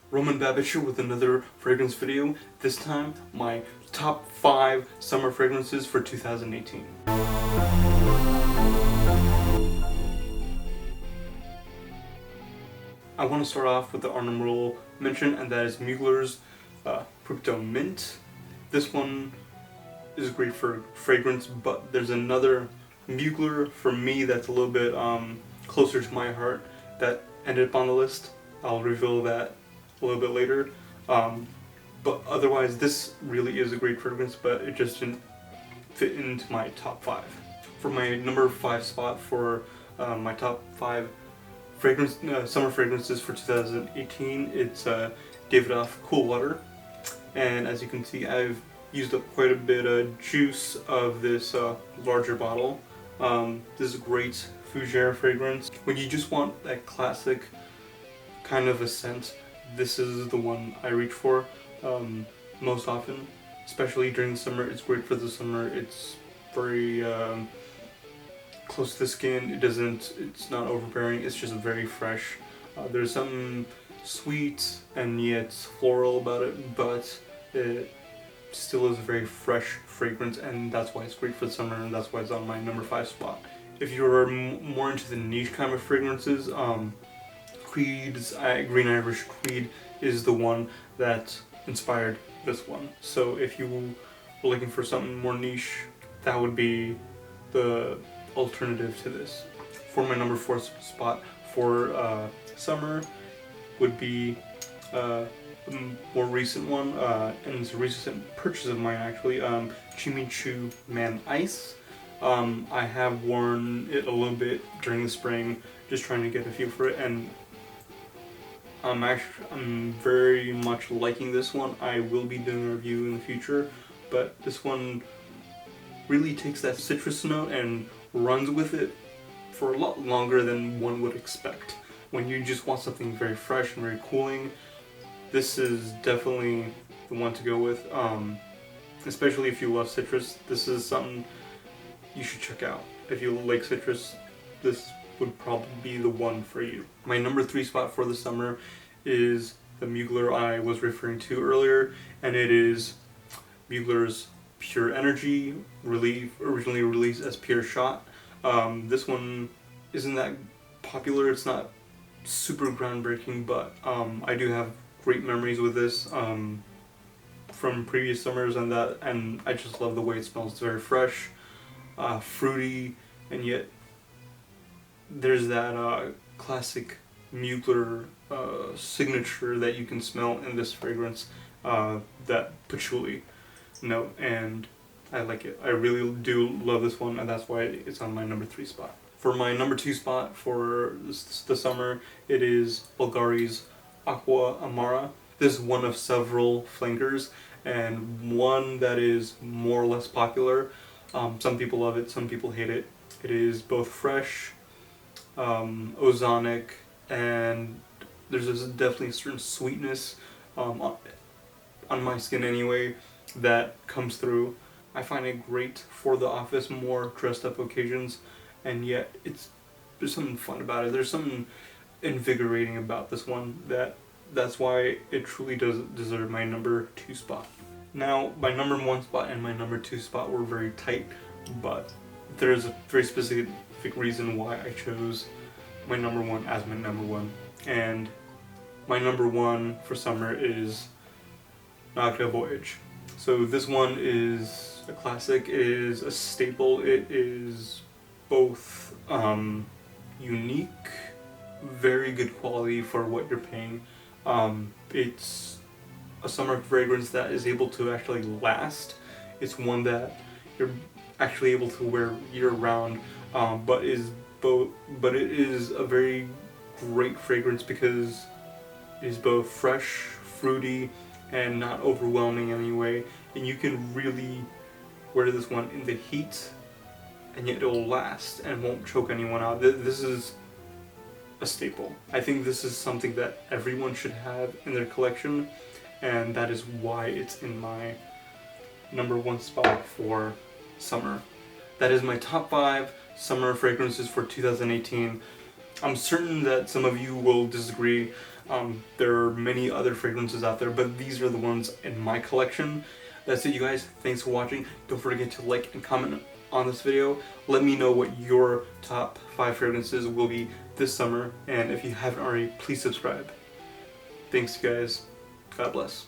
Roman Babbage with another fragrance video. This time, my top 5 summer fragrances for 2018. I want to start off with the honorable mention, and that is Mugler's Kryptomint. This one is great for fragrance, but there's another Mugler for me that's a little bit closer to my heart that ended up on the list. I'll reveal that a little bit later. But otherwise, this really is a great fragrance, but it just didn't fit into my top 5. For my number 5 spot for my top 5 summer fragrances for 2018, it's Davidoff Cool Water. And as you can see, I've used up quite a bit of juice of this larger bottle. This is a great fougere fragrance. When you just want that classic kind of a scent, this is the one I reach for most often, especially during the summer. It's great for the summer. It's very close to the skin. It's not overbearing. It's just very fresh. There's something sweet and yet floral about it, but it still is a very fresh fragrance, and that's why it's great for the summer, and that's why it's on my number 5 spot. If you're more into the niche kind of fragrances, Creed's Green Irish Creed is the one that inspired this one. So if you were looking for something more niche, that would be the alternative to this. For my number 4 spot for summer would be a more recent one, and it's a recent purchase of mine actually, Choo Man Ice. I have worn it a little bit during the spring, just trying to get a feel for it, and I'm very much liking this one. I will be doing a review in the future, but this one really takes that citrus note and runs with it for a lot longer than one would expect. When you just want something very fresh and very cooling, this is definitely the one to go with. Especially if you love citrus, this is something you should check out. If you like citrus, this would probably be the one for you. My number 3 spot for the summer is the Mugler I was referring to earlier, and it is Mugler's Pure Energy, originally released as Pure Shot. This one isn't that popular. It's not super groundbreaking, but I do have great memories with this from previous summers, and I just love the way it smells. It's very fresh, fruity, and yet there's that classic Mugler signature that you can smell in this fragrance, that patchouli note, and I like it. I really do love this one, and that's why it's on my number 3 spot. For my number 2 spot for the summer, it is Bvlgari's Aqua Amara. This is one of several flankers, and one that is more or less popular. Some people love it, some people hate it. It is both fresh, ozonic, and there's definitely a certain sweetness on my skin anyway that comes through. I find it great for the office, more dressed up occasions, and yet there's something fun about it. There's something invigorating about this one that's why it truly does deserve my number 2 spot. Now, my number 1 spot and my number 2 spot were very tight, but there's a very specific reason why I chose my number 1 as my number 1. And my number 1 for summer is Nautica Voyage. So this one is a classic, it is a staple, it is both unique, very good quality for what you're paying. It's a summer fragrance that is able to actually last. It's one that you're actually able to wear year-round, but it is a very great fragrance because it is both fresh, fruity, and not overwhelming in any way. And you can really wear this one in the heat, and yet it will last and won't choke anyone out. This is a staple. I think this is something that everyone should have in their collection, and that is why it's in my number 1 spot for summer. That is my top 5 summer fragrances for 2018. I'm certain that some of you will disagree. There are many other fragrances out there, but these are the ones in my collection. That's it, you guys. Thanks for watching. Don't forget to like and comment on this video. Let me know what your top 5 fragrances will be this summer, and if you haven't already, please subscribe. Thanks, guys. God bless.